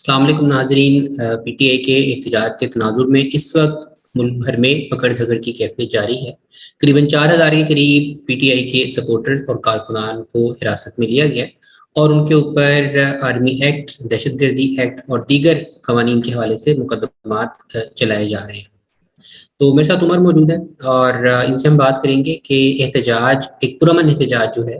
السلام علیکم ناظرین، پی ٹی آئی کے احتجاج کے تناظر میں اس وقت ملک بھر میں پکڑ دھکڑ کی کیفیت جاری ہے۔ قریباً 4,000 کے قریب پی ٹی آئی کے سپورٹر اور کارکنان کو حراست میں لیا گیا اور ان کے اوپر آرمی ایکٹ، دہشت گردی ایکٹ اور دیگر قوانین کے حوالے سے مقدمات چلائے جا رہے ہیں۔ تو میرے ساتھ عمر موجود ہے اور ان سے ہم بات کریں گے کہ احتجاج، ایک پرامن احتجاج جو ہے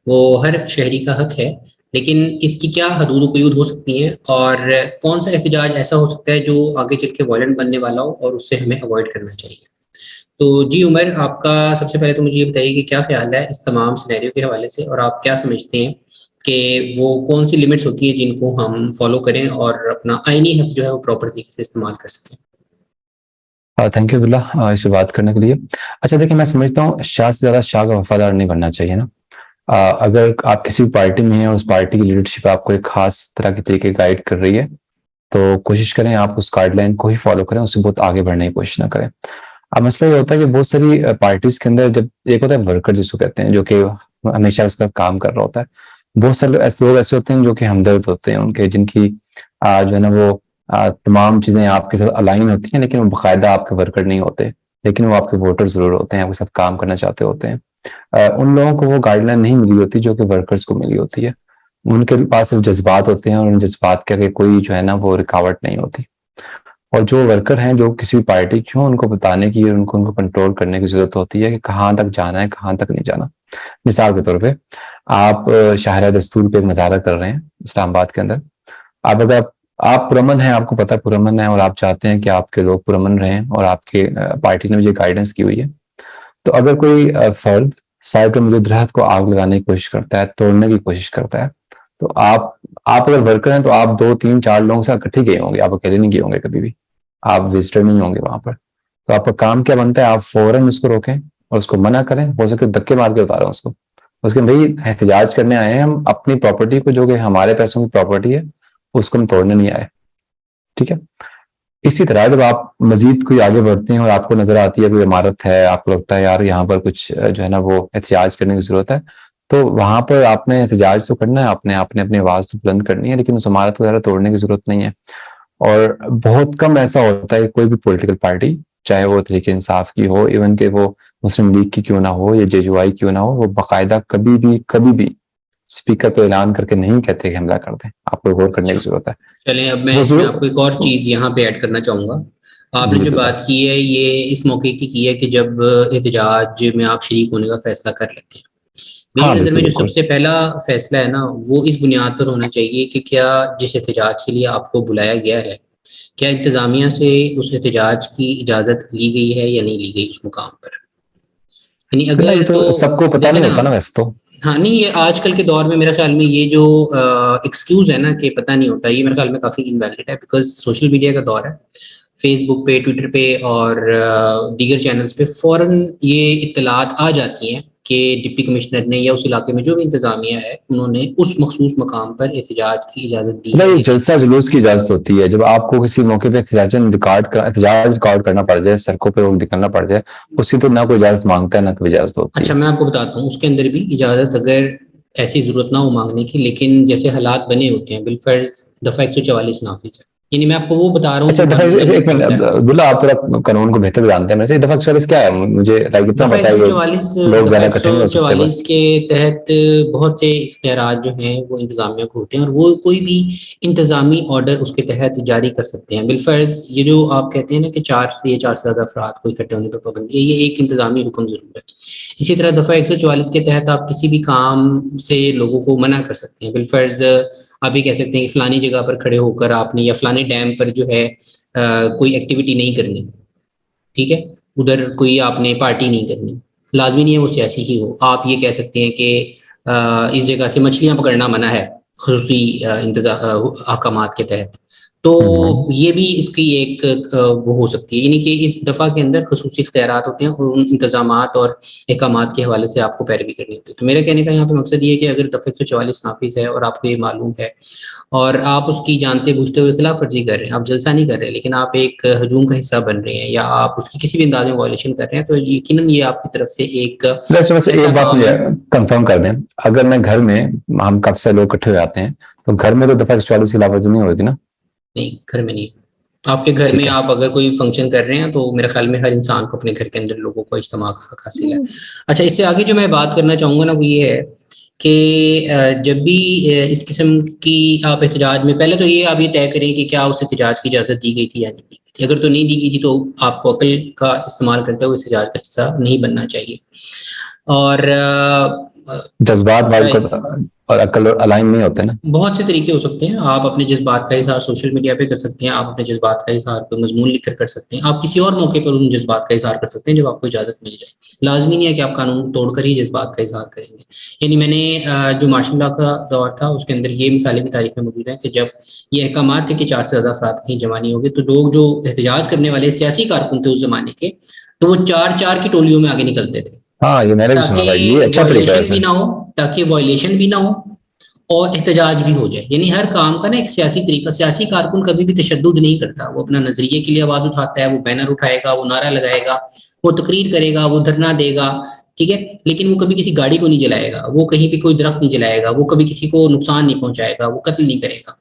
وہ ہر شہری کا حق ہے، لیکن اس کی کیا حدود و قیود ہو سکتی ہیں اور کون سا احتجاج ایسا ہو سکتا ہے جو آگے چل کے وائلنٹ بننے والا ہو اور اس سے ہمیں اوائڈ کرنا چاہیے۔ تو جی عمر، آپ کا سب سے پہلے تو مجھے یہ بتائیے کہ کیا خیال ہے اس تمام سینیریو کے حوالے سے، اور آپ کیا سمجھتے ہیں کہ وہ کون سی لمٹس ہوتی ہیں جن کو ہم فالو کریں اور اپنا آئینی حق جو ہے وہ پراپر طریقے سے استعمال کر سکیں؟ تھینک یو عبداللہ اس پہ بات کرنے کے لیے۔ اچھا دیکھیں، میں سمجھتا ہوں شاہ سے زیادہ شاہ کا وفادار نہیں بننا چاہیے نا۔ اگر آپ کسی پارٹی میں ہیں اور اس پارٹی کی لیڈرشپ آپ کو ایک خاص طرح کے طریقے گائیڈ کر رہی ہے تو کوشش کریں آپ اس گائیڈ لائن کو ہی فالو کریں، اس سے بہت آگے بڑھنے کی کوشش نہ کریں۔ اب مسئلہ یہ ہوتا ہے کہ بہت ساری پارٹیز کے اندر جب ایک ہوتا ہے ورکر جس کو کہتے ہیں، جو کہ ہمیشہ اس کا کام کر رہا ہوتا ہے، بہت سارے لوگ ایسے ہوتے ہیں جو کہ ہمدرد ہوتے ہیں ان کے، جن کی جو ہے نا وہ تمام چیزیں آپ کے ساتھ الائن ہوتی ہیں، لیکن وہ باقاعدہ آپ کے ورکر نہیں ہوتے، لیکن وہ آپ کے ووٹر ضرور ہوتے ہیں، آپ کے ساتھ کام کرنا چاہتے ہوتے ہیں۔ ان لوگوں کو وہ گائیڈ لائن نہیں ملی ہوتی جو کہ ورکرز کو ملی ہوتی ہے۔ ان کے پاس صرف جذبات ہوتے ہیں اور ان جذبات کے آگے کوئی جو ہے نا وہ رکاوٹ نہیں ہوتی۔ اور جو ورکر ہیں جو کسی بھی پارٹی کی ہوں، ان کو بتانے کی، ان کو کنٹرول کرنے کی ضرورت ہوتی ہے کہ کہاں تک جانا ہے، کہاں تک نہیں جانا۔ مثال کے طور پہ آپ شاہراہ دستور پہ ایک مظاہرہ کر رہے ہیں اسلام آباد کے اندر، اگر آپ پرامن ہیں، آپ کو پتہ پرامن ہے اور آپ چاہتے ہیں کہ آپ کے لوگ پرامن رہیں اور آپ کے پارٹی نے مجھے گائیڈنس کی ہوئی ہے، تو اگر کوئی فرد سائڈ پہ مجھے درخت کو آگ لگانے کی کوشش کرتا ہے، توڑنے کی کوشش کرتا ہے، تو آپ اگر ورکر ہیں تو آپ 2 3 4 لوگوں سے اکٹھے گئے ہوں گے، آپ اکیلے نہیں گئے ہوں گے، کبھی بھی آپ وزٹر نہیں ہوں گے وہاں پر۔ تو آپ کا کام کیا بنتا ہے؟ آپ فوراً اس کو روکیں اور اس کو منع کریں، ہو سکے دھکے مار کے اتاریں اس کو، اس کے بھائی احتجاج کرنے آئے ہیں ہم، اپنی پراپرٹی کو جو کہ ہمارے پیسوں کی پراپرٹی ہے اس کو ہم توڑنے نہیں آئے، ٹھیک ہے۔ اسی طرح جب آپ مزید کوئی آگے بڑھتے ہیں اور آپ کو نظر آتی ہے کوئی عمارت ہے، آپ کو لگتا ہے یار یہاں پر کچھ جو ہے نا وہ احتجاج کرنے کی ضرورت ہے، تو وہاں پر آپ نے احتجاج تو کرنا ہے، آپ نے اپنی آواز تو بلند کرنی ہے، لیکن اس عمارت وغیرہ توڑنے کی ضرورت نہیں ہے۔ اور بہت کم ایسا ہوتا ہے کہ کوئی بھی پولیٹیکل پارٹی، چاہے وہ تحریک انصاف کی ہو، ایون کہ وہ مسلم لیگ کی کیوں نہ ہو یا جے یو آئی کیوں نہ ہو، وہ باقاعدہ کبھی بھی اسپیکر پہ اعلان کر کے نہیں کہتے کہ حملہ کر دیں، آپ کو غور کرنے کی ضرورت ہے۔ چلیں، اب میں اس میں آپ کو ایک اور چیز یہاں پہ ایڈ کرنا چاہوں گا۔ آپ نے جو بات کی ہے یہ اس موقع کی ہے کہ جب احتجاج میں آپ شریک ہونے کا فیصلہ کر لیتے ہیں۔ میری نظر میں جو سب سے پہلا فیصلہ ہے نا وہ اس بنیاد پر ہونا چاہیے کہ کیا جس احتجاج کے لیے آپ کو بلایا گیا ہے، کیا انتظامیہ سے اس احتجاج کی اجازت لی گئی ہے یا نہیں لی گئی اس مقام پر۔ یعنی اگر تو سب کو پتہ نہیں ہوتا نا ویسے تو۔ ہاں نہیں، یہ آج کل کے دور میں میرے خیال میں یہ جو ایکسکیوز ہے نا کہ پتہ نہیں ہوتا، یہ میرے خیال میں کافی انویلڈ ہے، بیکاز سوشل میڈیا کا دور ہے، فیس بک پہ، ٹویٹر پہ اور دیگر چینلز پہ فوراً یہ اطلاعات آ جاتی ہیں کہ ڈپٹی کمشنر نے یا اس علاقے میں جو بھی انتظامیہ ہے انہوں نے اس مخصوص مقام پر احتجاج کی اجازت دی ہے۔ جلسہ جلوس کی اجازت ہوتی ہے جب آپ کو کسی موقع پہ احتجاج ریکارڈ کرنا پڑ جائے، سڑکوں پہ نکلنا پڑ جائے، اس کی تو نہ کوئی اجازت مانگتا ہے نہ کوئی اجازت ہوتی ہے۔ اچھا، میں آپ کو بتاتا ہوں، اس کے اندر بھی اجازت اگر ایسی ضرورت نہ ہو مانگنے کی، لیکن جیسے حالات بنے ہوتے ہیں بالفرض دفعہ 144 نافذ ہے، یعنی میں آپ کو وہ بتا رہا ہوں جو قانون میں ہوتا ہے۔ عبداللہ آپ تھوڑا قانون کو بہتر جانتے ہیں میرے سے، دفعہ 144 کیا ہے؟ مجھے اتنا دفعہ پتا ہے کہ لوگ زیادہ اکٹھے نہیں ہو سکتے بس۔ 144 کے تحت بہت سے اختیارات جو ہیں وہ انتظامیہ کو ہوتے ہیں، اور وہ کوئی بھی انتظامی آرڈر اس کے تحت جاری کر سکتے ہیں بالفرض۔ یہ جو آپ کہتے ہیں نا کہ 4 یا 4 سے زیادہ افراد کو اکٹھے ہونے پر پابندی ہے، یہ ایک انتظامی حکم ضرور ہے۔ اسی طرح دفعہ 144 کے تحت آپ کسی بھی کام سے لوگوں کو منع کر سکتے ہیں بالفرض۔ آپ یہ کہہ سکتے ہیں کہ فلانی جگہ پر کھڑے ہو کر آپ نے یا فلانے ڈیم پر جو ہے کوئی ایکٹیویٹی نہیں کرنی، ٹھیک ہے، ادھر کوئی آپ نے پارٹی نہیں کرنی، لازمی نہیں ہے وہ سیاسی ہی ہو۔ آپ یہ کہہ سکتے ہیں کہ اس جگہ سے مچھلیاں پکڑنا منع ہے خصوصی احکامات کے تحت، تو یہ بھی اس کی ایک وہ ہو سکتی ہے، یعنی کہ اس دفعہ کے اندر خصوصی اختیارات ہوتے ہیں اور ان انتظامات اور احکامات کے حوالے سے آپ کو پیروی کرنی ہوتی ہے۔ تو میرے کہنے کا یہاں پہ مقصد یہ ہے کہ اگر دفعہ 144 نافذ ہے اور آپ کو یہ معلوم ہے اور آپ اس کی جانتے بوجھتے ہوئے خلاف ورزی کر رہے ہیں، آپ جلسہ نہیں کر رہے لیکن آپ ایک ہجوم کا حصہ بن رہے ہیں یا آپ اس کی کسی بھی انداز میں وائلیشن کر رہے ہیں، تو یقیناً یہ آپ کی طرف سے ایک بات کنفرم کر دیں، اگر میں گھر میں ہم کب سے لوگ اکٹھے ہو جاتے ہیں تو گھر میں تو دفعہ 144 کی خلاف ورزی نہیں ہوتی نا؟ نہیں گھر میں نہیں. آپ کے گھر میں آپ اگر کوئی فنکشن کر رہے ہیں تو میرے خیال میں ہر انسان کو اپنے گھر کے اندر لوگوں کو اجتماع کا حق حاصل ہے. اچھا اس سے آگے جو میں بات کرنا چاہوں گا نا وہ یہ ہے کہ جب بھی اس قسم کی آپ احتجاج میں، پہلے تو یہ آپ یہ طے کریں کہ کیا اس احتجاج کی اجازت دی گئی تھی یا نہیں دی گئی تھی. اگر تو نہیں دی گئی تھی تو آپ کو عقل کا استعمال کرتے ہوئے احتجاج کا حصہ نہیں بننا چاہیے. اور جذبات اور عقل الائن نہیں ہوتے نا. بہت سے طریقے ہو سکتے ہیں. آپ اپنے جذبات کا اظہار سوشل میڈیا پہ کر سکتے ہیں، آپ اپنے جذبات کا اظہار کوئی مضمون لکھ کر سکتے ہیں، آپ کسی اور موقع پر ان جذبات کا اظہار کر سکتے ہیں جب آپ کو اجازت مل جائے. لازمی نہیں ہے کہ آپ قانون توڑ کر ہی جذبات کا اظہار کریں گے. یعنی میں نے جو مارشل لا کا دور تھا اس کے اندر یہ مثالیں بھی تاریخ میں موجود ہیں کہ جب یہ احکامات تھے کہ 4 سے زیادہ افراد کہیں جمع نہیں ہوگے تو لوگ جو احتجاج کرنے والے سیاسی کارکن تھے اس زمانے کے، تو وہ 4 کی ٹولیوں میں آگے نکلتے تھے تاکہ وائلیشن بھی نہ ہو، تاکہ وائلیشن بھی نہ ہو اور احتجاج بھی ہو جائے. یعنی ہر کام کا نا ایک سیاسی طریقہ. سیاسی کارکن کبھی بھی تشدد نہیں کرتا، وہ اپنا نظریے کے لیے آواز اٹھاتا ہے، وہ بینر اٹھائے گا، وہ نعرہ لگائے گا، وہ تقریر کرے گا، وہ دھرنا دے گا، ٹھیک ہے، لیکن وہ کبھی کسی گاڑی کو نہیں جلائے گا، وہ کہیں پہ کوئی درخت نہیں جلائے گا، وہ کبھی کسی کو نقصان نہیں پہنچائے گا، وہ قتل نہیں کرے گا.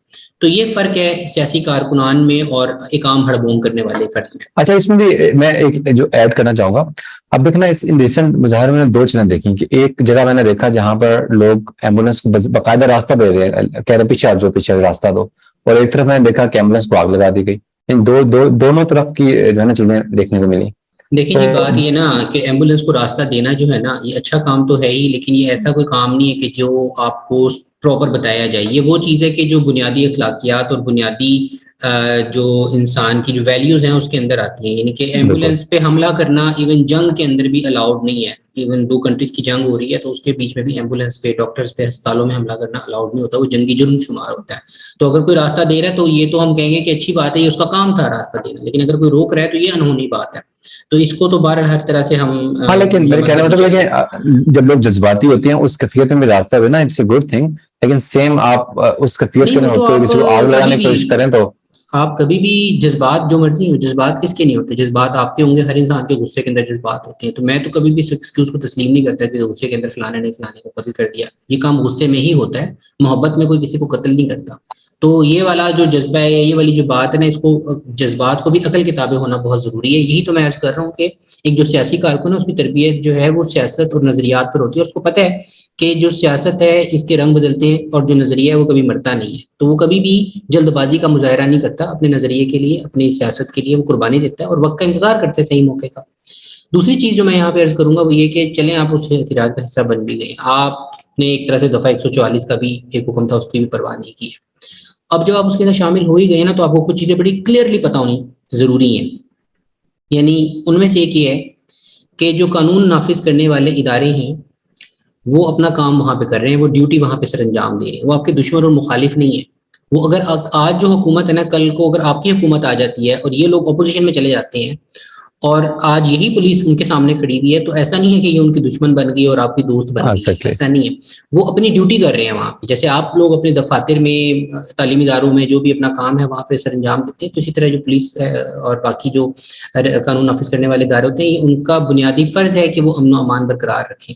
تو یہ فرق ہے سیاسی کارکنان میں اور ایک عام ہڑبون کرنے والے فرق میں. اچھا اس میں بھی میں ایک جو ایڈ کرنا چاہوں گا، اب دیکھنا اس ریسنٹ مظاہرے میں 2 چیزیں دیکھی کہ ایک جگہ میں نے دیکھا جہاں پر لوگ ایمبولینس کو باقاعدہ راستہ دے رہے ہیں، کہہ رہے پیچھے آپ جو پیچھے راستہ دو، اور ایک طرف میں نے دیکھا کہ ایمبولینس کو آگ لگا دی گئی. ان دونوں طرف کی جو ہے نا چیزیں دیکھنے کو ملی. دیکھیں جی بات یہ نا کہ ایمبولینس کو راستہ دینا جو ہے نا یہ اچھا کام تو ہے ہی، لیکن یہ ایسا کوئی کام نہیں ہے کہ جو آپ کو پراپر بتایا جائے. یہ وہ چیز ہے کہ جو بنیادی اخلاقیات اور بنیادی جو انسان کی جو ویلیوز ہیں اس کے اندر آتی ہیں. یعنی کہ ایمبولینس پہ حملہ کرنا ایون جنگ کے اندر بھی الاؤڈ نہیں ہے. ایون 2 کنٹریز کی جنگ ہو رہی ہے تو اس کے بیچ میں بھی ایمبولینس پہ، ڈاکٹرز پہ، ہسپتالوں میں حملہ کرنا الاؤڈ نہیں ہوتا، وہ جنگی جرم شمار ہوتا ہے. تو اگر کوئی راستہ دے رہا ہے تو یہ تو ہم کہیں گے کہ اچھی بات ہے، یہ اس کا کام تھا راستہ دینا، لیکن اگر کوئی روک رہا ہے تو یہ انہونی بات ہے. تو اس کو تو بہرحال ہر طرح سے ہم لیکن میرے کہنے کا مطلب ہے کہ جب لوگ جذباتی ہوتے ہیں اس کیفیت میں راستہ دینا اٹس اے گڈ تھنگ، لیکن سیم آپ اس کیفیت کے ہوتے ہوئے کسی کو آگ لگانے کی کوشش کریں تو آپ کبھی بھی جذبات جو مرضی ہو، جذبات کس کے نہیں ہوتے؟ جذبات آپ کے ہوں گے، ہر انسان کے غصے کے اندر جذبات ہوتے ہیں. تو میں تو کبھی بھی اس ایکسکیوز کو تسلیم نہیں کرتا کہ غصے کے اندر فلانے نے فلانے کو قتل کر دیا. یہ کام غصے میں ہی ہوتا ہے، محبت میں کوئی کسی کو قتل نہیں کرتا. تو یہ والا جو جذبہ ہے، یہ والی جو بات ہے نا، اس کو جذبات کو بھی عقل کے تابع ہونا بہت ضروری ہے. یہی تو میں عرض کر رہا ہوں کہ ایک جو سیاسی کارکن ہے اس کی تربیت جو ہے وہ سیاست اور نظریات پر ہوتی ہے. اس کو پتہ ہے کہ جو سیاست ہے اس کے رنگ بدلتے ہیں اور جو نظریہ ہے وہ کبھی مرتا نہیں ہے. تو وہ کبھی بھی جلد بازی کا مظاہرہ نہیں کرتا، اپنے نظریے کے لیے، اپنی سیاست کے لیے وہ قربانی دیتا ہے اور وقت کا انتظار کرتے ہیں صحیح موقع کا. دوسری چیز جو میں یہاں پہ عرض کروں گا وہ یہ کہ چلیں آپ اس احتجاج کا حصہ بن بھی گئے، آپ نے ایک طرح سے دفعہ 144 کا بھی ایک حکم تھا اس کی بھی پرواہ نہیں کی ہے. اب جب آپ اس کے اندر شامل ہو ہی گئے نا تو آپ کو کچھ چیزیں بڑی کلیئرلی پتہ ہونی ضروری ہیں. یعنی ان میں سے ایک یہ ہے کہ جو قانون نافذ کرنے والے ادارے ہیں وہ اپنا کام وہاں پہ کر رہے ہیں، وہ ڈیوٹی وہاں پہ سر انجام دے رہے ہیں، وہ آپ کے دشمن اور مخالف نہیں ہیں. وہ اگر آج جو حکومت ہے نا، کل کو اگر آپ کی حکومت آ جاتی ہے اور یہ لوگ اپوزیشن میں چلے جاتے ہیں اور آج یہی پولیس ان کے سامنے کھڑی ہوئی ہے تو ایسا نہیں ہے کہ یہ ان کے دشمن بن گئی اور آپ کی دوست بن گئی ہے. ایسا نہیں ہے، وہ اپنی ڈیوٹی کر رہے ہیں وہاں پہ. جیسے آپ لوگ اپنے دفاتر میں، تعلیمی اداروں میں جو بھی اپنا کام ہے وہاں پہ سر انجام دیتے ہیں، تو اسی طرح جو پولیس اور باقی جو قانون نافذ کرنے والے ادارے ہوتے ہیں ان کا بنیادی فرض ہے کہ وہ امن و امان برقرار رکھیں.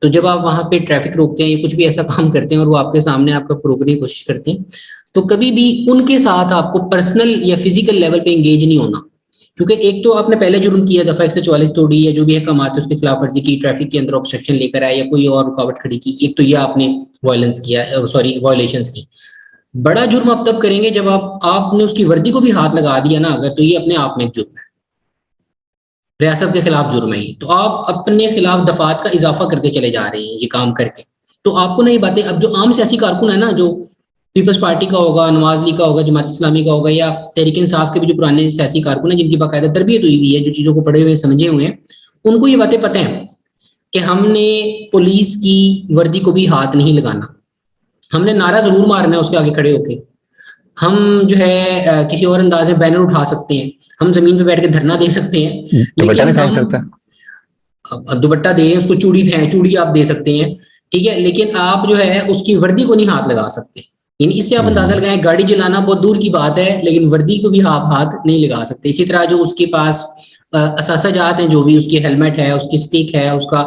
تو جب آپ وہاں پہ ٹریفک روکتے ہیں یا کچھ بھی ایسا کام کرتے ہیں اور وہ آپ کے سامنے آپ کو روکنے کی کوشش کرتے ہیں تو کبھی بھی ان کے ساتھ آپ کو پرسنل یا فزیکل لیول پہ انگیج نہیں ہونا. کیونکہ ایک تو آپ نے پہلے جرم کیا، دفعہ 144 توڑی یا جو بھی احکامات ہے اس کی خلاف ورزی کی، ٹریفک کے اندر obstruction لے کر آئے یا کوئی اور رکاوٹ کھڑی کی، ایک تو یہ آپ نے وائلیشنز کی. بڑا جرم آپ تب کریں گے جب آپ نے اس کی وردی کو بھی ہاتھ لگا دیا نا اگر، تو یہ اپنے آپ میں ایک جرم ہے، ریاست کے خلاف جرم ہے یہ. تو آپ اپنے خلاف دفعات کا اضافہ کرتے چلے جا رہے ہیں یہ کام کر کے. تو آپ کو نہیں باتیں، اب جو عام سیاسی کارکن ہے نا، جو پیپلز پارٹی کا ہوگا، نواز لیگ کا ہوگا، جماعت اسلامی کا ہوگا، یا تحریک انصاف کے بھی جو پرانے سیاسی کارکن ہیں جن کی باقاعدہ تربیت ہوئی ہوئی ہے، جو چیزوں کو پڑھے ہوئے سمجھے ہوئے ہیں، ان کو یہ باتیں پتہ ہیں کہ ہم نے پولیس کی وردی کو بھی ہاتھ نہیں لگانا. ہم نے نعرہ ضرور مارنا ہے اس کے آگے کھڑے ہو کے، ہم جو ہے کسی اور انداز میں بینر اٹھا سکتے ہیں، ہم زمین پہ بیٹھ کے دھرنا دے سکتے ہیں، لیکن ہم دوپٹہ دیں، اس کو چوڑی آپ دے سکتے ہیں، ٹھیک ہے، لیکن آپ جو ہے اس کی وردی کو نہیں ہاتھ لگا سکتے. یعنی اس سے آپ اندازہ لگائیں گاڑی چلانا بہت دور کی بات ہے لیکن وردی کو بھی آپ ہاتھ نہیں لگا سکتے. اسی طرح جو اس کے پاس اثاثہ جات ہیں، جو بھی اس کی ہیلمٹ ہے، اس کی سٹک ہے، اس کا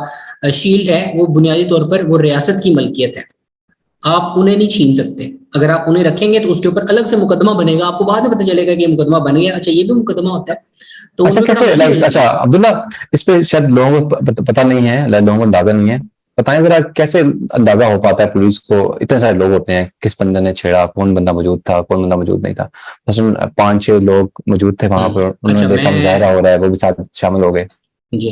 شیلڈ ہے، وہ بنیادی طور پر وہ ریاست کی ملکیت ہے. آپ انہیں نہیں چھین سکتے. اگر آپ انہیں رکھیں گے تو اس کے اوپر الگ سے مقدمہ بنے گا, آپ کو بعد میں پتہ چلے گا کہ یہ مقدمہ بن گیا, اچھا یہ بھی مقدمہ ہوتا ہے, تو اچھا ان میں بڑا کیسے مشکل ہو اچھا جاتا ہے. عبداللہ اس پہ شاید لوگوں کو پتہ نہیں ہے, لوگوں کو اندازہ نہیں ہے, بتائیں ذرا کیسے اندازہ ہو پاتا ہے پولیس کو, اتنے سارے لوگ ہوتے ہیں, کس بندے نے چھیڑا, کون بندہ موجود تھا, کون بندہ موجود نہیں تھا, مثلاً 5-6 لوگ موجود تھے وہاں پر, انہوں اچھا نے دیکھا میں مظاہرہ ہو رہا ہے, وہ بھی ساتھ شامل ہو گئے. جی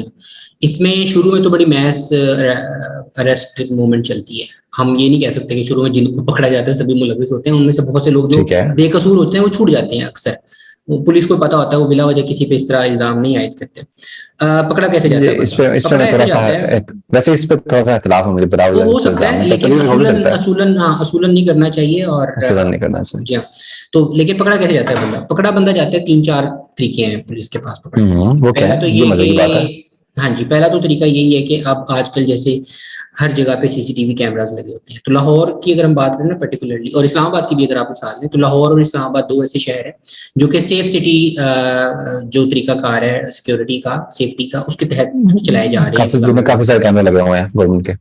اس میں شروع میں تو بڑی میس اریسٹ موومنٹ چلتی ہے. ہم یہ نہیں کہہ سکتے کہ شروع میں جن کو پکڑا جاتا ہے سبھی ملوث ہوتے ہیں, ان میں سے بہت سے لوگ جو ٹھیک ہے, بے قصور ہوتے ہیں وہ چھوٹ جاتے ہیں. اکثر پولیس کو پتا ہوتا ہے, وہ بلا وجہ کسی پہ اس طرح الزام نہیں عائد کرتے. پکڑا کیسے جاتا ہے اس بندہ؟ پہ پکڑا میں ایسے تھوڑا سا جاتا ہے, ویسے اس پہ تھوڑا سا اختلاف ہے مجھے, وہ برابر ہو اس کا سکتا الزام ہے ہے, لیکن ہو بھی سکتا ہے, اصولاً نہیں کرنا چاہیے. اور نہیں کرنا چاہیے. جی ہاں, تو لیکن پکڑا کیسے جاتا ہے بندہ؟ پکڑا بندہ جاتا ہے 3-4 طریقے ہیں پولیس کے پاس پکڑنے کے. وہ کیا پہلا ہے, تو یہ یہ مزے کی بات ہے. کہ ہاں جی, پہلا تو طریقہ یہی ہے کہ اب آج کل جیسے ہر جگہ پہ CCTV کیمراز لگے ہوتے ہیں. تو لاہور کی اگر ہم بات کریں نا پرٹیکولرلی, اور اسلام آباد کی بھی اگر آپ مثال لیں, تو لاہور اور اسلام آباد 2 ایسے شہر ہیں جو کہ سیف سٹی جو طریقہ کار ہے سیکورٹی کا, سیفٹی کا, اس کے تحت چلائے جا رہے ہیں جن میں انتظامیہ کافی طور سارے پہ. کیمرے لگے ہوئے ہیں گورنمنٹ کے.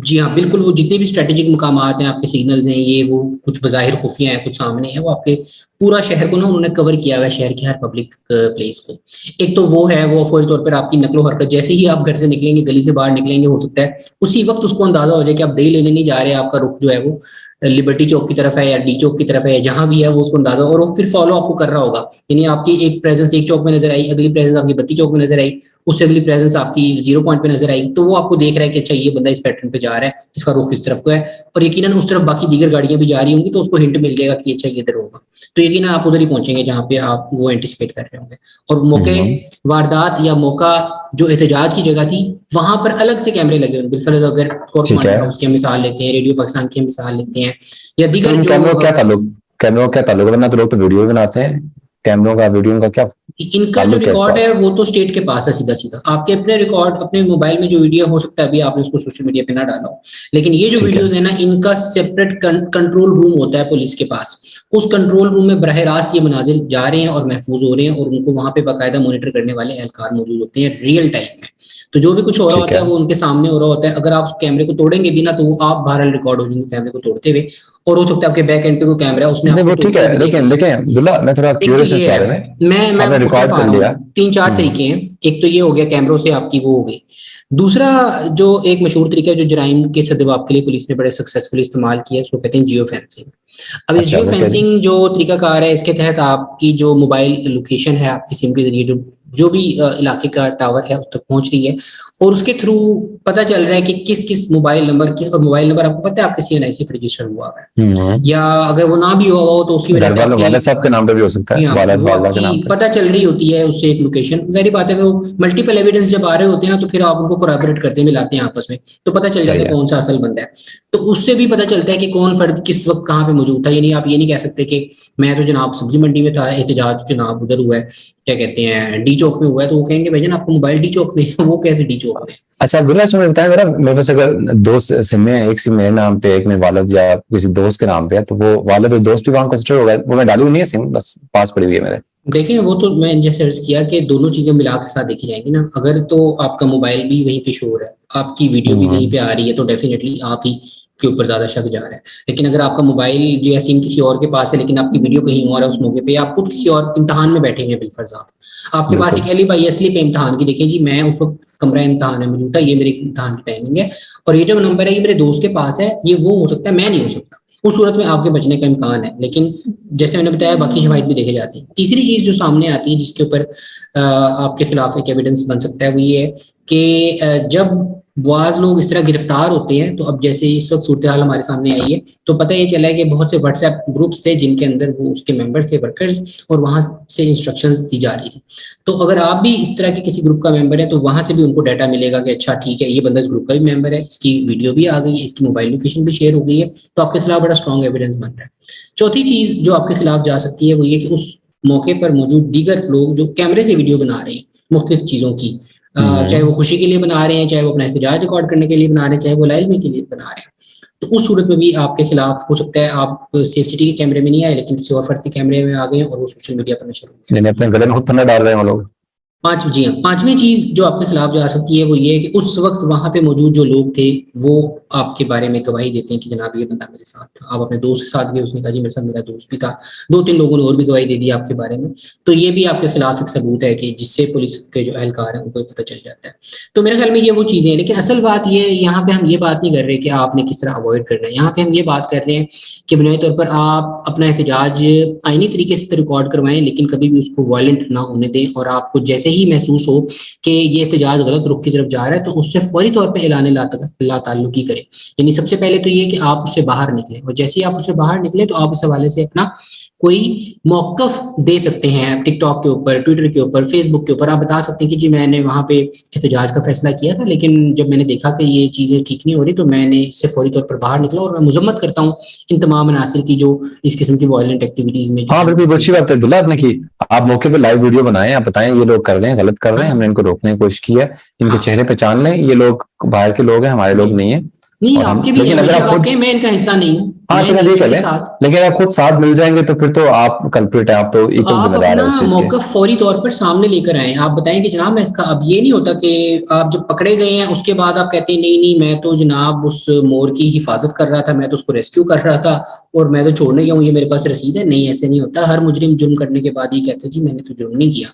جی ہاں بالکل, وہ جتنے بھی اسٹریٹجک مقامات ہیں, آپ کے سگنلز ہیں, یہ وہ کچھ بظاہر خفیہ ہیں, کچھ سامنے ہیں, وہ آپ کے پورا شہر کو نا انہوں نے کور کیا ہوا ہے, شہر کی ہر پبلک پلیس کو. ایک تو وہ ہے, وہ فوری طور پر آپ کی نقل و حرکت, جیسے ہی آپ گھر سے نکلیں گے, گلی سے باہر نکلیں گے, ہو سکتا ہے اسی وقت اس کو اندازہ ہو جائے کہ آپ دہی لینے نہیں جا رہے, آپ کا رخ جو ہے وہ لبرٹی چوک کی طرف ہے یا ڈی چوک کی طرف ہے, جہاں بھی ہے وہ اس کو اندازہ, اور وہ پھر فالو آپ کو کر رہا ہوگا. یعنی آپ کی ایک پریزنس ایک چوک میں نظر آئی, اگلی پریزنس آپ کی 32 چوک میں نظر آئی, اس سے اگلی پریزنس آپ کی 0 پوائنٹ پہ نظر آئی, تو وہ آپ کو دیکھ رہا ہے کہ اچھا یہ بندہ اس پیٹرن پہ جا رہا ہے, اس کا رخ اس طرف کو ہے, اور یقیناً اس طرف باقی دیگر گاڑیاں بھی جا رہی ہوں گی, تو اس کو ہنٹ مل جائے گا کہ اچھا یہ ادھر ہوگا, تو یقیناً آپ ادھر ہی پہنچیں گے جہاں پہ آپ وہ اینٹیسپیٹ کر رہے ہوں گے. اور موقع واردات یا موقع جو احتجاج کی جگہ تھی, وہاں پر الگ سے کیمرے لگے ہوئے. بالفرض اگر کور ٹھیک کمانڈر ہے, ہاؤس کی مثال لیتے ہیں, ریڈیو پاکستان کی مثال لیتے ہیں, یا تو دیگر ان جو کیمروں کا کیا تعلق ہے؟ تو لوگ تو ویڈیو بھی بناتے ہیں, کیمروں کا ویڈیو کا کیا ان کا جو تعلق ہے اس ریکارڈ بات ہے سے؟ وہ تو اسٹیٹ کے پاس ہے سیدھا سیدھا. آپ کے اپنے ریکارڈ اپنے موبائل میں جو ویڈیو ہو سکتا ہے, ابھی آپ نے اس کو سوشل میڈیا پہ نہ ڈالا ہو, لیکن یہ جو ٹھیک ہے, ویڈیوز ہیں نا, ان کا سیپریٹ کنٹرول روم ہوتا ہے پولیس کے پاس. اس کنٹرول روم میں براہ راست یہ مناظر جا رہے ہیں اور محفوظ ہو رہے ہیں, اور ان کو وہاں پہ باقاعدہ مانیٹر کرنے والے اہلکار موجود ہوتے ہیں ریئل ٹائم میں. تو جو بھی کچھ ہو رہا ٹھیک ہوتا ہے وہ ان کے سامنے ہو رہا ہوتا ہے. اگر آپ اس کیمرے کو توڑیں گے بھی نا, تو وہ آپ بہرحال ریکارڈ ہو جائیں گے کیمرے کو توڑتے ہوئے, اور ہو سکتا ہے آپ کے بیک اینڈ پہ کوئی کیمرہ ہے اس نے آپ نہیں کو وہ ٹھیک توڑتے ہے, ہوئے بھی دیکھ لیکن لیا. عبداللہ میں تھوڑا ایک تو کیوریس اس یہ بارے ہے, میں, میں آپ نے مختلف ریکارڈ آ کر رہا لیا. ہوں, 3-4 طریقے ہیں. ایک تو یہ ہو گیا کیمروں سے آپ کی وہ ہو گئی. دوسرا جو ایک مشہور طریقہ ہے جو جرائم کے سدباب کے لیے پولیس نے بڑے سکسیسفلی استعمال کیا ہے, اس کو کہتے ہیں جیو فینسنگ. اب یہ اچھا جیو وہ کیا جی؟ فینسنگ جو طریقہ کار ہے, اس کے تحت آپ کی جو موبائل لوکیشن ہے آپ کی سم کے ذریعے جو بھی علاقے کا ٹاور ہے اس تک پہنچ رہی ہے, اور اس کے تھرو پتہ چل رہا ہے کہ کس کس موبائل نمبر کی, اور موبائل نمبر آپ کو پتہ ہے آپ کے CNIC پہ رجسٹر ہوا ہے, یا اگر وہ نہ بھی ہوا ہو تو اس کی وجہ گھر سے آپ والوں کی والد صاحب کے نام پہ بھی ہو سکتا ہے, والد وہ والدہ آپ کے کی نام پہ. پتہ چل رہی ہوتی ہے اس سے ایک لوکیشن. ظاہری بات ہے وہ ملٹیپل ایویڈنس جب آ رہے ہوتے ہیں نا, تو پھر آپ ان کو کوریبوریٹ کرتے ہیں, ملاتے ہیں آپس میں, تو پتہ چل جاتا صحیح ہے ہے, کون سا اصل بندہ ہے. تو اس سے بھی پتہ چلتا ہے کہ کون فرد کس وقت کہاں پہ موجود تھا. یعنی آپ یہ نہیں کہہ سکتے کہ میں تو جناب سبزی منڈی میں تھا, احتجاج جناب ادھر ہوا ہے, کیا کہتے ہیں ڈی چوک میں ہوا ہے, تو وہ کہیں گے بھائی جان آپ کا موبائل ڈی چوک میں ہے, وہ کیسے ڈی چوک میں ہے. اچھا عبداللہ اس میں بتائیں ذرا, میرے پاس اگر 2 سمیں ہیں, ایک سم میرے نام پہ, ایک میں والد یا کسی دوست کے نام پہ ہے, تو وہ والد اور دوست بھی وہاں کنسیڈر ہوگا؟ وہ میں ڈالوں نہیں ہے سم, بس پاس پڑی ہوئی ہے میرے. دیکھیں وہ تو میں جیسے عرض کیا کہ دونوں چیزیں ملا کے ساتھ دیکھی جائیں گی نا. اگر تو آپ کا موبائل بھی وہیں پہ شو ہو رہا ہے, آپ کی ویڈیو بھی وہیں پہ آ رہی ہے, تو ڈیفینیٹلی آپ ہی کے اوپر زیادہ شک جا رہا ہے. لیکن اگر آپ کا موبائل جو ہے سم کسی اور کے پاس ہے, لیکن آپ کی ویڈیو کہیں اور ہے اس موقع پہ, آپ خود کسی اور امتحان میں بیٹھے ہیں بالفرض, آپ کے پاس بالکل ایک ایلی بائی اصلی پہ امتحان کی, دیکھیں جی میں اس وقت کمرہ امتحان میں موجود تھا, یہ میرے امتحان کی ٹائمنگ ہے, اور یہ جو نمبر ہے یہ میرے دوست کے پاس ہے, یہ وہ ہو سکتا ہے, میں نہیں ہو سکتا. اس صورت میں آپ کے بچنے کا امکان ہے, لیکن جیسے میں نے بتایا باقی شواہد بھی دیکھے جاتی ہیں. تیسری چیز جو سامنے آتی ہے جس کے اوپر آپ کے خلاف ایک ایویڈنس بن سکتا ہے, وہ یہ ہے کہ جب بعض لوگ اس طرح گرفتار ہوتے ہیں, تو اب جیسے اس وقت صورتحال ہمارے سامنے آئی ہے, تو پتہ یہ چلا ہے کہ بہت سے واٹس ایپ گروپس تھے جن کے اندر وہ اس کے ممبرس تھے, ورکرز, اور وہاں سے انسٹرکشنز دی جا رہی تھی. تو اگر آپ بھی اس طرح کے کسی گروپ کا ممبر ہے, تو وہاں سے بھی ان کو ڈیٹا ملے گا کہ اچھا ٹھیک ہے یہ بندہ اس گروپ کا بھی ممبر ہے, اس کی ویڈیو بھی آ گئی ہے, اس کی موبائل لوکیشن بھی شیئر ہو گئی ہے, تو آپ کے خلاف بڑا اسٹرانگ ایویڈنس بن رہا ہے. چوتھی چیز جو آپ کے خلاف جا سکتی ہے وہ یہ کہ اس موقع پر موجود دیگر لوگ جو کیمرے سے ویڈیو بنا رہے ہیں مختلف چیزوں کی, چاہے وہ خوشی کے لیے بنا رہے ہیں, چاہے وہ اپنا احتجاج ریکارڈ کرنے کے لیے بنا رہے ہیں, چاہے وہ علمی کے لیے بنا رہے ہیں, تو اس صورت میں بھی آپ کے خلاف ہو سکتا ہے آپ سیف سٹی کے کیمرے میں نہیں آئے, لیکن کسی اور فرد کے کیمرے میں آ گئے اور وہ سوشل میڈیا پر نشر ہو گیا. یعنی اپنے گلے میں خود پھندا ڈال رہے ہیں وہ لوگ. جی ہاں، پانچویں چیز جو آپ کے خلاف جا سکتی ہے وہ یہ ہے کہ اس وقت وہاں پہ موجود جو لوگ تھے وہ آپ کے بارے میں گواہی دیتے ہیں کہ جناب یہ بندہ میرے ساتھ تھا، آپ اپنے دوست کے ساتھ گئے، اس نے کہا جی میرے ساتھ میرا دوست بھی تھا، 2-3 لوگوں نے اور بھی گواہی دے دی آپ کے بارے میں، تو یہ بھی آپ کے خلاف ایک ثبوت ہے کہ جس سے پولیس کے جو اہلکار ہیں ان کو پتہ چل جاتا ہے. تو میرے خیال میں یہ وہ چیزیں ہیں، لیکن اصل بات یہ یہاں پہ ہم یہ بات نہیں کر رہے کہ آپ نے کس طرح اوائڈ کرنا ہے، یہاں پہ ہم یہ بات کر رہے ہیں کہ بنیادی طور پر آپ اپنا احتجاج آئینی طریقے سے ریکارڈ کروائیں، لیکن کبھی بھی اس کو وائلنٹ نہ ہونے دیں، اور آپ کو جیسے ہی محسوس ہو کہ یہ احتجاج غلط رخ کی طرف جا رہا ہے تو اس سے فوری طور پہ اعلان لا تعلقی کریں. یعنی سب سے پہلے تو یہ کہ آپ اس سے باہر نکلیں، اور جیسے ہی آپ اس سے باہر نکلیں تو آپ اس حوالے سے اپنا کوئی موقف دے سکتے ہیں، ٹک ٹاک کے اوپر، ٹویٹر کے اوپر، فیس بک کے اوپر آپ بتا سکتے ہیں کہ جی میں نے وہاں پہ احتجاج کا فیصلہ کیا تھا، لیکن جب میں نے دیکھا کہ یہ چیزیں ٹھیک نہیں ہو رہی تو میں نے اس سے فوری طور پر باہر نکلا، اور میں مذمت کرتا ہوں ان تمام عناصر کی جو اس قسم کی وائلنٹ ایکٹیویٹیز میں جو ہاں ہے بالکل اچھی بات ہے عبداللہ آپ نے کی. آپ موقع پہ لائیو ویڈیو بنائیں، آپ بتائیں یہ لوگ کر رہے ہیں غلط کر رہے ہیں، ہم نے ان کو روکنے کی کوشش کی ہے، ان کے چہرے پہچان لیں، یہ لوگ باہر کے لوگ ہیں، ہمارے لوگ نہیں ہیں. نہیں اور آپ ہم کے بھی ہیں، لیکن بے اگر شک آپ آپ خود کے، میں ان کا حصہ نہیں ہوں، ہاں میں چلیں نہیں یہ ہوں کر ان کے لیں، ساتھ. لیکن اگر خود ساتھ مل جائیں گے تو پھر تو آپ کلپریٹ ہیں، آپ تو تو ایکل آپ ذمہ دار اپنا ہیں اس چیز کے. موقف فوری طور پر سامنے لے کر آئیں، آپ بتائیں کہ جناب میں اس کا، اب یہ نہیں ہوتا کہ آپ جب پکڑے گئے ہیں اس کے بعد آپ کہتے ہیں نہیں نہیں میں تو جناب اس مور کی حفاظت کر رہا تھا، میں تو اس کو ریسکیو کر رہا تھا اور میں تو چھوڑنے گیا ہوں، یہ میرے پاس رسید ہے. نہیں ایسے نہیں ہوتا، ہر مجرم جرم کرنے کے بعد یہ کہتا ہے جی میں نے تو جرم نہیں کیا.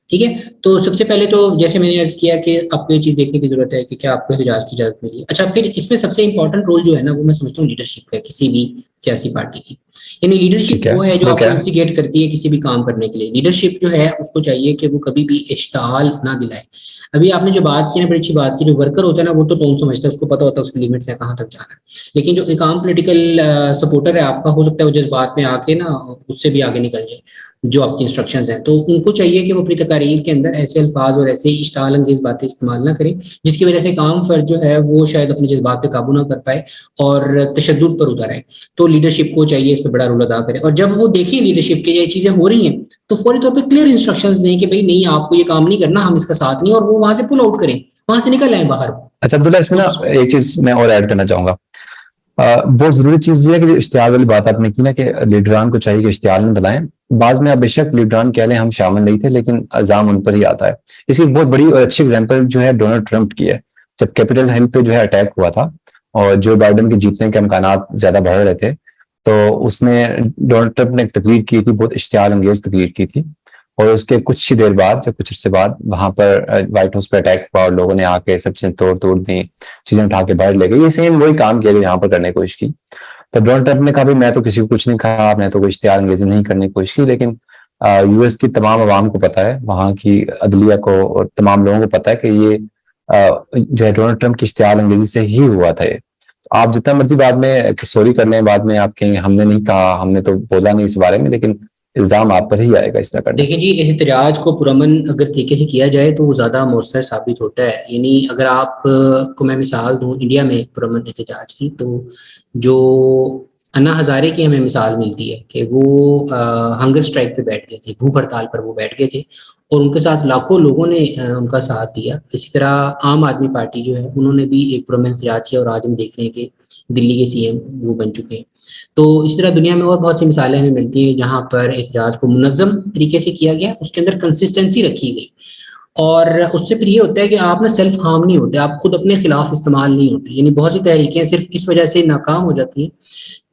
ٹھیک ہے، تو سب سے پہلے تو جیسے میں نے عرض کیا کہ آپ کو یہ چیز دیکھنے کی ضرورت ہے کہ کیا آپ کو احتجاج کی اجازت ملی ہے. اچھا، پھر اس میں سب سے امپورٹنٹ رول جو ہے نا وہ میں سمجھتا ہوں لیڈرشپ ہے کسی بھی سیاسی پارٹی کی. یعنی ٹھیک لیڈرشپ وہ ہے جو وہ آپ کو کیا ہے؟ انسٹیگیٹ کرتی ہے کسی بھی کام کرنے کے لیے. لیڈرشپ جو ہے اس کو چاہیے کہ وہ کبھی بھی اشتعال نہ دلائے. ابھی آپ نے جو بات کی نا بڑی اچھی بات کی، جو ورکر ہوتا ہے نا وہ تو ٹون سمجھتا ہے، اس کو پتا ہوتا ہے اس کی لمٹس ہے کہاں تک جانا ہے، لیکن جو ایک عام پولیٹیکل سپورٹر ہے آپ کا، ہو سکتا ہے وہ جس بات میں آ کے نا اس سے بھی آگے نکل جائے جو آپ کی انسٹرکشنز ہیں. تو ان کو چاہیے کہ وہ اپنی تقاریر کے اندر ایسے الفاظ اور ایسے اشتعال انگیز باتیں استعمال نہ کریں جس کی وجہ سے ایک عام فرد جو ہے وہ شاید اپنے جذبات پہ قابو نہ کر پائے اور تشدد پر اتر آئے. تو لیڈرشپ کو چاہیے اس پہ بڑا رول ادا کرے، اور جب وہ دیکھیں لیڈرشپ کے یہ چیزیں ہو رہی ہیں تو فوری طور پہ کلیئر انسٹرکشنز دیں کہ بھائی نہیں آپ کو یہ کام نہیں کرنا، ہم اس کا ساتھ نہیں، اور وہ وہاں سے پل آؤٹ کریں، وہاں سے نکل آئیں باہر. اچھا عبداللہ اس میں نا ایک چیز میں اور ایڈ کرنا چاہوں گا. بہت ضروری چیز یہ ہے کہ جو اشتعال والی بات آپ نے کی نا کہ لیڈران کو چاہیے کہ اشتعال نہ دلائیں. بعض میں بے شک لیڈران کہہ لیں ہم شامل نہیں تھے، لیکن الزام ان پر ہی آتا ہے. اس کی بہت بڑی اور اچھی اگزامپل جو ہے ڈونلڈ ٹرمپ کی ہے. جب کیپٹل ہل پہ جو ہے اٹیک ہوا تھا اور جو بائیڈن کے جیتنے کے امکانات زیادہ بڑھ رہے تھے، تو اس نے ڈونلڈ ٹرمپ نے ایک تقریر کی تھی، بہت اشتعال انگیز تقریر کی تھی، اور اس کے کچھ ہی دیر بعد یا کچھ عرصے بعد وہاں پر وائٹ ہاؤس پہ اٹیک ہوا اور لوگوں نے آ کے سب چیزیں توڑ دیں، چیزیں اٹھا کے باہر لے گئے. یہ سیم وہی کام کیا جو یہاں پر کرنے کی کوشش کی. تو ڈونلڈ ٹرمپ نے کہا میں تو کسی کو کچھ نہیں کہا، میں تو کوئی اشتعال انگیزی نہیں کرنے کی کوشش کی، لیکن یو ایس کی تمام عوام کو پتا ہے، وہاں کی عدلیہ کو اور تمام لوگوں کو پتا ہے کہ یہ جو ہے ڈونلڈ ٹرمپ کی اشتعال انگیزی سے ہی ہوا تھا. یہ آپ جتنا مرضی بعد میں سوری کر لیں، بعد میں آپ کہیں ہم نے نہیں کہا، ہم نے تو بولا نہیں اس بارے میں، لیکن الزام آپ پر ہی آئے گا اس طرح کرنے سے. دیکھیں جی، احتجاج کو پرامن اگر طریقے سے کیا جائے تو وہ زیادہ مؤثر ثابت ہوتا ہے. یعنی اگر آپ کو میں مثال دوں انڈیا میں پرامن احتجاج کی، تو جو انا ہزارے کی ہمیں مثال ملتی ہے کہ وہ ہنگر اسٹرائک پہ بیٹھ گئے تھے، بھوک ہڑتال پر وہ بیٹھ گئے تھے، اور ان کے ساتھ لاکھوں لوگوں نے ان کا ساتھ دیا. اسی طرح عام آدمی پارٹی جو ہے انہوں نے بھی ایک پرامن احتجاج کیا، اور آج ہم دیکھ رہے ہیں کہ دلی کے سی ایم وہ بن چکے ہیں. تو اس طرح دنیا میں اور بہت سی مثالیں ہمیں ملتی ہیں جہاں پر احتجاج کو منظم طریقے سے کیا گیا، اس کے اندر کنسسٹنسی رکھی گئی، اور اس سے پھر یہ ہوتا ہے کہ آپ نا سیلف ہارم نہیں ہوتے، آپ خود اپنے خلاف استعمال نہیں ہوتے. یعنی بہت سی تحریکیں صرف اس وجہ سے ناکام ہو جاتی ہیں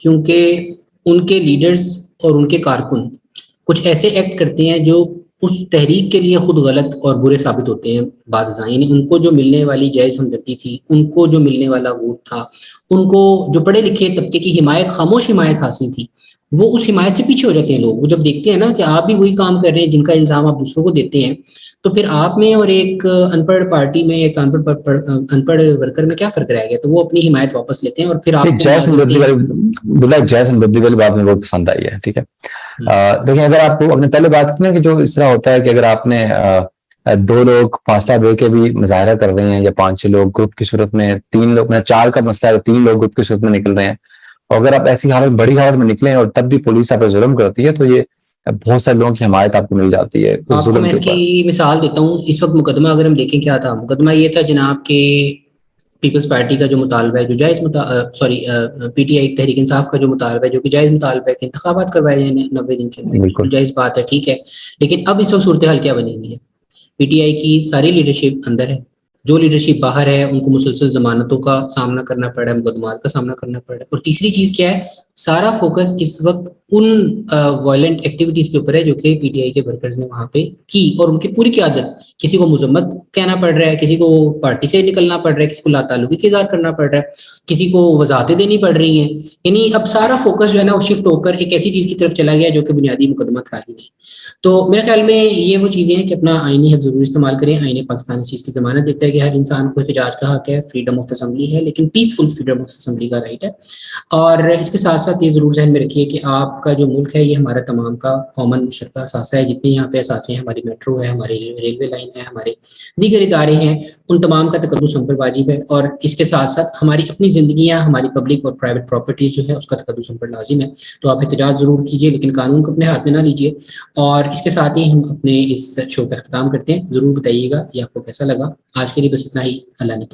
کیونکہ ان کے لیڈرز اور ان کے کارکن کچھ ایسے ایکٹ کرتے ہیں جو اس تحریک کے لیے خود غلط اور برے ثابت ہوتے ہیں بعد ازاں. یعنی ان کو جو ملنے والی جائز ہمدردی تھی، ان کو جو ملنے والا ووٹ تھا، ان کو جو پڑھے لکھے طبقے کی حمایت، خاموش حمایت حاصل تھی، وہ اس حمایت سے پیچھے ہو جاتے ہیں لوگ. وہ جب دیکھتے ہیں نا کہ آپ بھی وہی کام کر رہے ہیں جن کا الزام آپ دوسروں کو دیتے ہیں، تو پھر آپ میں اور ایک ان پڑھ پارٹی میں، ایک ان پڑھ ورکر میں کیا فرق رہ گیا؟ تو وہ اپنی حمایت واپس لیتے ہیں اور پھر آپ کو جائز ملازمتیں. ہمدردی والی بات مجھے بہت پسند آئی ہے. ٹھیک ہے، دیکھیں اگر آپ کو اپنے پہلے بات کی نا کہ جو اس طرح ہوتا ہے کہ اگر آپ نے 2 لوگ فاصلہ دے کے بھی مظاہرہ کر رہے ہیں، یا 5-6 لوگ گروپ کی صورت میں، 3 لوگ، 4 کا مسئلہ ہے 3 لوگ گروپ کی صورت میں نکل رہے ہیں، اور اگر آپ ایسی حالت، بڑی حالت میں نکلیں اور تب بھی پولیس آپ پر ظلم کرتی ہے، تو یہ بہت سارے لوگوں کی حمایت آپ کو مل جاتی ہے اس آپ کو ظلم میں کے اس کی اوپر. مثال دیتا ہوں. اس وقت مقدمہ اگر ہم دیکھیں کیا تھا، مقدمہ یہ تھا جناب کہ پیپلز پارٹی کا جو مطالبہ ہے، جو جائز P T I Tehreek Insaf کا جو مطالبہ ہے، جو کہ جائز مطالبہ ہے کہ انتخابات کروائے جائیں 90 دن کے اندر، بالکل بالکل جائز بات ہے، ٹھیک ہے. لیکن اب اس وقت صورتحال کیا بنی ہوئی ہے؟ پی ٹی آئی کی ساری لیڈرشپ اندر ہے، جو لیڈرشپ باہر ہے ان کو مسلسل ضمانتوں کا سامنا کرنا پڑ رہا ہے، مقدمات کا سامنا کرنا پڑ رہا ہے. اور تیسری چیز کیا ہے، سارا فوکس اس وقت ان وائلنٹ ایکٹیویٹیز کے اوپر ہے جو کہ پی ٹی آئی کے ورکرز نے وہاں پہ کی، اور ان کی پوری قیادت، کسی کو مذمت کہنا پڑ رہا ہے، کسی کو پارٹی سے نکلنا پڑ رہا ہے، کسی کو لاتعلقی کا اظہار کرنا پڑ رہا ہے، کسی کو وضاحتیں دینی پڑ رہی ہیں. یعنی اب سارا فوکس جو ہے نا وہ شفٹ ہو کر ایک ایسی چیز کی طرف چلا گیا جو کہ بنیادی مقدمات کا ہی نہیں. تو میرے خیال میں یہ وہ چیزیں ہیں کہ اپنا آئینی حق ضرور استعمال کریں. آئین پاکستان اس چیز کی ضمانت دیتا ہے کہ ہر انسان کو احتجاج کا حق ہے، فریڈم آف اسمبلی ہے، لیکن پیسفل فریڈم آف اسمبلی کا رائٹ ہے. اور اس کے ساتھ ساتھ یہ ضرور ذہن میں رکھیے کہ آپ کا جو ملک ہے یہ ہمارا تمام کا کامن مشترکہ اثاثہ ہے. جتنے یہاں پہ اثاثے ہیں، ہماری میٹرو ہے، ہماری ریلوے لائن ہے، ہمارے دیگر ادارے ہیں، ان تمام کا تقدس ہم پر واجب ہے. اور اس کے ساتھ ساتھ ہماری اپنی زندگیاں، ہماری پبلک اور پرائیویٹ پراپرٹیز جو ہے اس کا تقدس ہم پر لازم ہے. تو آپ احتجاج ضرور کیجیے، لیکن قانون کو اپنے ہاتھ میں نہ لیجیے. اور اس کے ساتھ ہی ہم اپنے اس شو کا اختتام کرتے ہیں. ضرور بتائیے گا یہ آپ کو کیسا لگا. آج کے لیے بس اتنا ہی. اللہ نے